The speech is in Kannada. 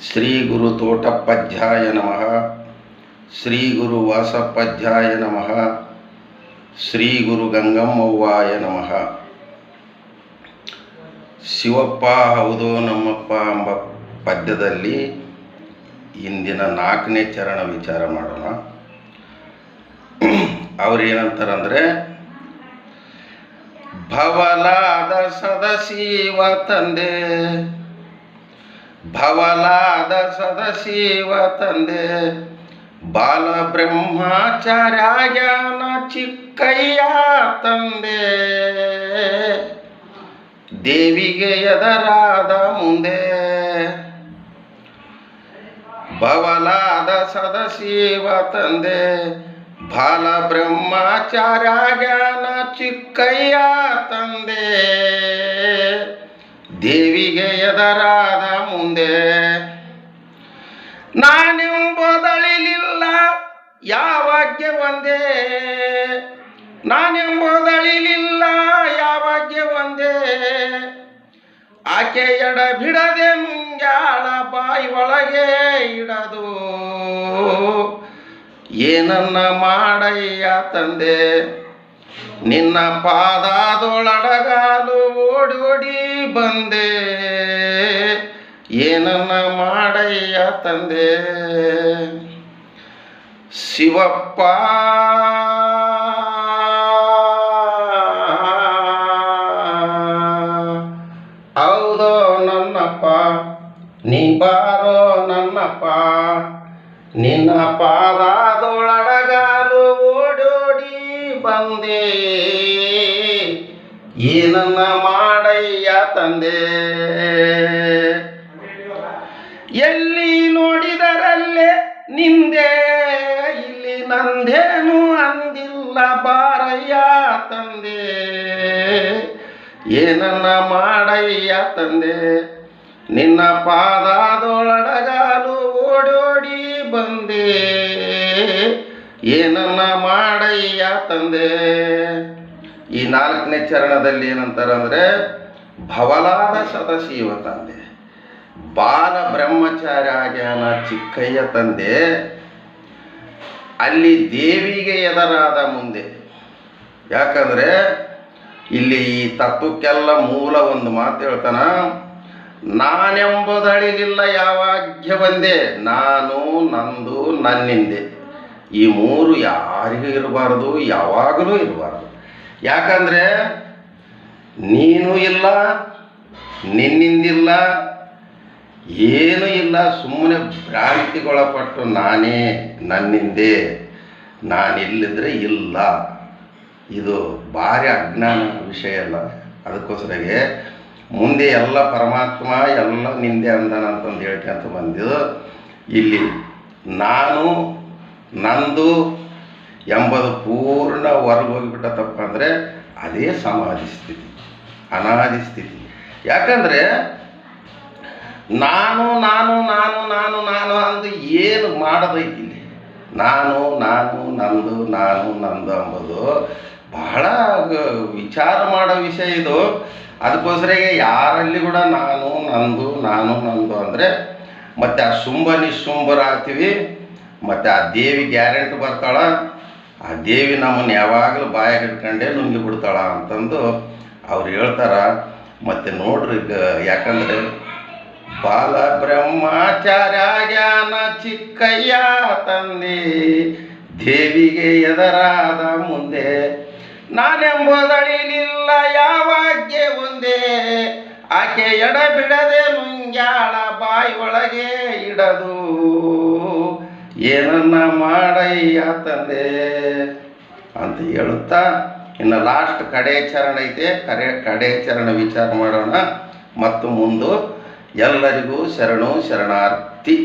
ಶ್ರೀ ಗುರು ತೋಟಪ್ಪಜ್ಜಾಯ ನಮಃ. ಶ್ರೀ ಗುರು ವಾಸಪ್ಪಜ್ಜಾಯ ನಮಃ. ಶ್ರೀ ಗುರು ಗಂಗಮ್ಮವ್ವಾಯ ನಮಃ. ಶಿವಪ್ಪ ಹೌದು ನಮ್ಮಪ್ಪ ಎಂಬ ಪದ್ಯದಲ್ಲಿ ಇಂದಿನ 4ನೇ ಚರಣ ವಿಚಾರ ಮಾಡೋಣ. ಅವ್ರೇನಂತಾರಂದರೆ, ಭವಲಾದ ಸದಶಿವ ತಂದೆ, ಭವಲಾದ ಸದಶಿವ ತಂದೆ, ಬಾಲ ಬ್ರಹ್ಮಚಾರ್ಯಾನ ಚಿಕ್ಕಯ್ಯ ತಂದೆ, ದೇವಿಗೆ ಎದರಾದ ಮುಂದೆ. ಭವಲಾದ ಸದಶಿವ ತಂದೆ, ಬಾಲ ಬ್ರಹ್ಮಚಾರ್ಯಾನ ಚಿಕ್ಕಯ್ಯ ತಂದೆ, ದೇವಿಗೆ ಎದರಾದ ಮುಂದೆ. ನಾನೆಂಬುದಳಿಲಿಲ್ಲ ಯಾವಾಗ್ಯ ಒಂದೇ, ನಾನೆಂಬುದಳಿಲಿಲ್ಲ ಯಾವಾಗ್ಯ ಒಂದೇ, ಆಕೆ ಎಡ ಬಿಡದೆ ಮುಂಗಾಳ ಬಾಯಿ ಒಳಗೆ ಇಡದು, ಏನನ್ನ ಮಾಡಯ್ಯ ತಂದೆ, ನಿನ್ನ ಪಾದದೊಳಡಗಾಲು ಓಡೋಡಿ ಬಂದೆ, ಏನನ್ನ ಮಾಡಯ್ಯ ತಂದೆ. ಶಿವಪ್ಪ ಹೌದೋ ನನ್ನಪ್ಪ, ನೀ ಬಾರೋ ನನ್ನಪ್ಪ, ನಿನ್ನ ಪಾದದೊಳಡಗಾಲು ಓಡೋಡಿ ಬಂದೆ, ಏನನ್ನ ಮಾಡಯ್ಯ ತಂದೆ. ಎಲ್ಲಿ ನೋಡಿದರಲ್ಲೇ ನಿಂದೆ, ಇಲ್ಲಿ ನಂದೇನು ಅಂದಿಲ್ಲ ಬಾರಯ್ಯ ತಂದೆ, ಏನನ್ನ ಮಾಡಯ್ಯ ತಂದೆ, ನಿನ್ನ ಪಾದದೊಳಡಗಾಲು ಓಡೋಡಿ ಬಂದೆ, ಏನನ್ನ ಮಾಡಯ್ಯ ತಂದೆ. ಈ 4ನೇ ಚರಣದಲ್ಲಿ ಏನಂತಾರಂದರೆ, ಭವಲಾದ ಸದಶಿವ ತಂದೆ, ಬಾಲ ಬ್ರಹ್ಮಚಾರ್ಯಾನ ಚಿಕ್ಕಯ್ಯ ತಂದೆ, ಅಲ್ಲಿ ದೇವಿಗೆ ಎದರಾದ ಮುಂದೆ. ಯಾಕಂದರೆ ಇಲ್ಲಿ ಈ ತತ್ವಕ್ಕೆಲ್ಲ ಮೂಲ ಒಂದು ಮಾತು ಹೇಳ್ತಾನ, ನಾನೆಂಬುದಳಿಲಿಲ್ಲ ಯಾವಾಗ್ಯ ಬಂದೆ, ನಾನು ನಂದು ನನ್ನಿಂದೆ. ಈ 3 ಯಾರಿಗೂ ಇರಬಾರ್ದು, ಯಾವಾಗಲೂ ಇರಬಾರ್ದು. ಯಾಕಂದರೆ ನೀನು ಇಲ್ಲ, ನಿನ್ನಿಂದಿಲ್ಲ, ಏನೂ ಇಲ್ಲ, ಸುಮ್ಮನೆ ಭ್ರಾಂತಿಗೊಳಪಟ್ಟು ನಾನೇ ನನ್ನಿಂದೆ, ನಾನಿಲ್ಲಿದ್ರೆ ಇಲ್ಲ. ಇದು ಭಾರಿ ಅಜ್ಞಾನ ವಿಷಯ ಅಲ್ಲ. ಅದಕ್ಕೋಸ್ಕರಗೆ ಮುಂದೆ ಎಲ್ಲ ಪರಮಾತ್ಮ ಎಲ್ಲ ನಿಂದೆ ಅಂದಾನಂತಂದು ಹೇಳ್ಕೊಂತ ಬಂದಿದ್ದು. ಇಲ್ಲಿ ನಾನು ನಂದು ಎಂಬುದು ಪೂರ್ಣ ಹೊರಗೋಗಿಬಿಟ್ಟತ್ತಪ್ಪ ಅಂದರೆ ಅದೇ ಸಮಾಧಿ ಸ್ಥಿತಿ, ಅನಾದಿ ಸ್ಥಿತಿ. ಯಾಕಂದರೆ ನಾನು ನಾನು ನಾನು ನಾನು ನಾನು ಅಂದು ಏನು ಮಾಡೋದೈತಿ ಇಲ್ಲಿ. ನಾನು ನಾನು ನಂದು ನಾನು ನಂದು ಎಂಬುದು ಬಹಳ ವಿಚಾರ ಮಾಡೋ ವಿಷಯ ಇದು. ಅದಕ್ಕೋಸ್ಕರ ಯಾರಲ್ಲಿ ಕೂಡ ನಾನು ನಂದು ನಾನು ನಂದು ಅಂದರೆ ಮತ್ತು ಆ ಶುಂಭ ನಿಶುಂಭರಾಗ್ತೀವಿ. ಮತ್ತು ಆ ದೇವಿ ಗ್ಯಾರಂಟಿ ಬರ್ತಾಳ, ಆ ದೇವಿ ನಮ್ಮನ್ನು ಯಾವಾಗಲೂ ಬಾಯಾಗ ಇಟ್ಕೊಂಡೇ ನುಂಗಿ ಬಿಡ್ತಾಳ ಅಂತಂದು ಅವ್ರು ಹೇಳ್ತಾರ. ಮತ್ತು ನೋಡ್ರಿ, ಯಾಕಂದರೆ ಬಾಲ ಬ್ರಹ್ಮಚಾರ್ಯಾನ ಚಿಕ್ಕಯ್ಯ ತಂದೆ, ದೇವಿಗೆ ಎದರಾದ ಮುಂದೆ, ನಾನೆಂಬುದಳಿಲಿಲ್ಲ ಯಾವಾಗ್ಯ ಒಂದೇ, ಆಕೆ ಎಡ ಬಿಡದೆ ಮುಂಗ್ಯಾಳ ಬಾಯಿ ಒಳಗೆ ಇಡದು, ಏನನ್ನ ಮಾಡಯ್ಯ ತಂದೆ ಅಂತ ಹೇಳುತ್ತಾ ಇನ್ನು ಲಾಸ್ಟ್ ಕಡೆ ಚರಣ ಐತೆ. ಕಡೆ ಚರಣ ವಿಚಾರ ಮಾಡೋಣ. ಮತ್ತು ಮುಂದೆ ಎಲ್ಲರಿಗೂ ಶರಣು ಶರಣಾರ್ಥಿ.